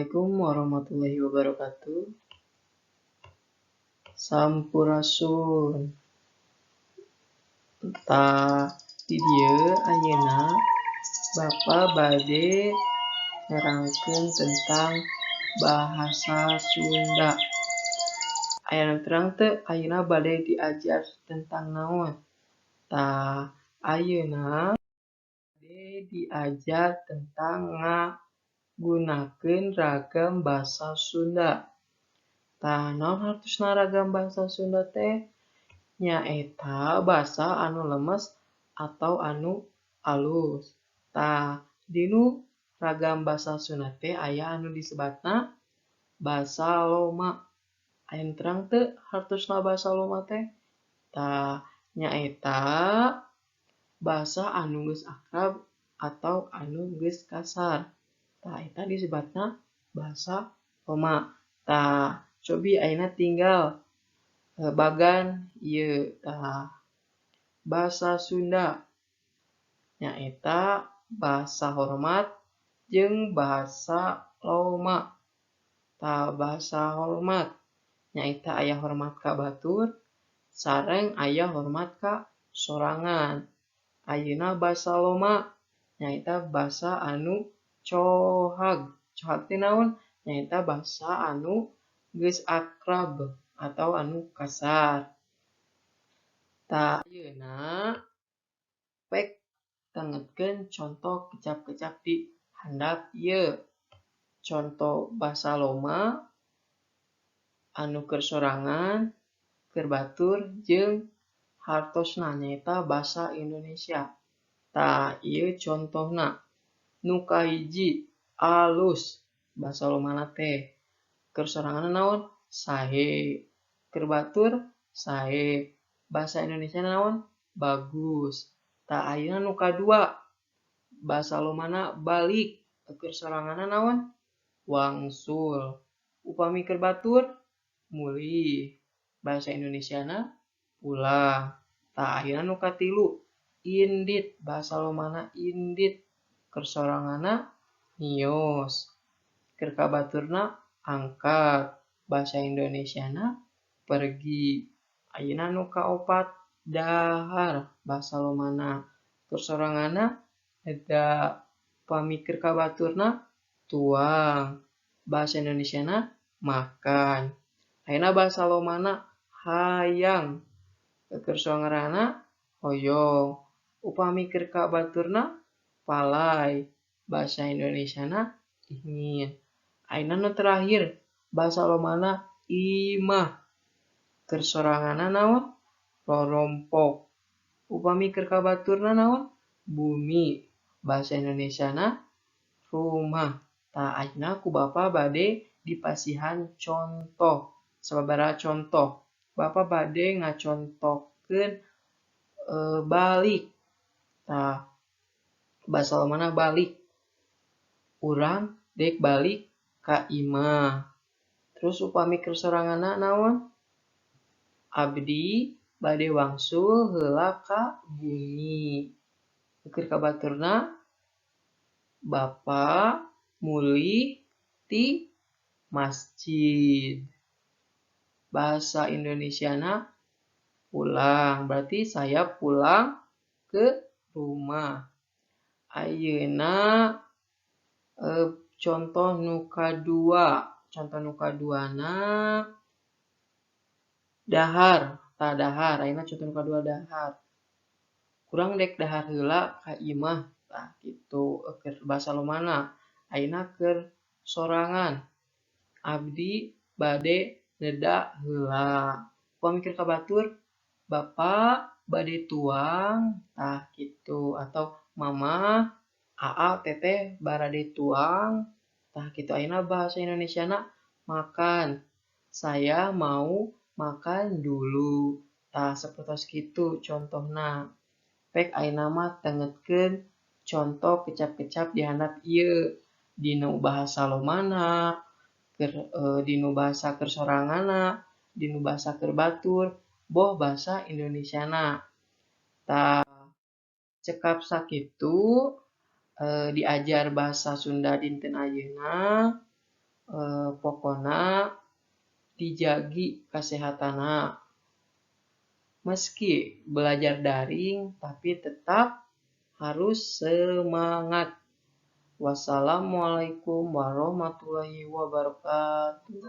Assalamualaikum warahmatullahi wabarakatuh. Sampurasun. Di dieu ayeuna Bapa bade nerangkeun tentang bahasa Sunda. Aya nu terang teu ayeuna bade diajar tentang naon? Ayeuna bade diajar tentang ngagunakeun ragam basa Sunda. Naon hartosna ragam basa Sunda teh? Nyaeta basa anu lemes atau anu alus. Dinu ragam basa Sunda teh aya anu disebatna basa loma. Aya nu terang teu hartosna basa loma teh? Nyaeta basa anu geus akrab atau anu geus kasar. Eta disebatna basa loma. Cobi ayeuna tinggal bagan ieu basa Sunda nyaeta basa hormat jeung basa loma. Basa hormat nyaeta aya hormat ka batur sareng aya hormat ka sorangan. Ayeuna basa loma nyaeta basa anu cohag. Cohag teh naon? Nyaeta basa anu geus akrab atau anu kasar. Ayeuna pek tangetkeun contoh kecap-kecap di handap ieu. Contoh basa loma anu keur sorangan, keur batur jeung hartosna nyaeta basa Indonesia. Ieu contohna. Nu kahiji alus basa lomana teh. Keur soranganna naon? Sahe. Keur batur sae. Basa Indonesia naon? Bagus. Ayeuna nu kadua basa lomana balik. Keur soranganna naon? Wangsul. Upami keur batur mulih. Basa Indonesiana pulang. Ayeuna nu katilu indit. Basa lomana indit. Keur soranganna nios. Keur kabaturna angkat. Basa Indonesiana pergi. Ayeuna nu kaopat dahar. Basa lomana. Keur soranganna eda. Upami keur kabaturna tuang. Basa Indonesiana makan. Ayeuna basa lomana hayang. Keur soranganna hoyong. Upami keur kabaturna palai. Basa Indonesiana dingin. Ayeuna nu terakhir basa lomana imah. Keur soranganna naon? Rorompok. Upami keur kabaturna naon? Bumi. Basa Indonesiana rumah. Ayeuna ku Bapa bade dipasihan contoh. Sababaraha contoh. Bapa bade ngacontohkeun balik. Basa lomana balik. Urang dek balik ka imah. Terus upami keur soranganna naon? Abdi bade wangsul heula ka bumi. Keur kabaturna Bapa mulih ti masjid. Bahasa Indonesiana pulang. Berarti saya pulang ke rumah. Ayeuna contoh nu kadua. Contoh nu kaduana dahar. Dahar. Ayeuna contoh nu kadua dahar. Kurang dek dahar heula ka imah. Kitu keur basa lomana. Ayeuna keur sorangan. Abdi bade neda heula. Upami keur kabatur Bapa bade tuang. Kitu. Atau Mama, Aa, Teteh barade tuang. Kitu ayeuna bahasa Indonesiana makan. Saya mau makan dulu. Sapertos kitu contohna. Pek ayeuna mah tangetkeun contoh kecap-kecap di handap ieu. Dinu bahasa lomana, dinu bahasa keur soranganna, dinu bahasa keur batur, boh basa Indonesiana. Cekap sakitu diajar bahasa Sunda dinten ayeuna. dijagi kesehatanna. Meski belajar daring, tapi tetap harus semangat. Wassalamualaikum warahmatullahi wabarakatuh.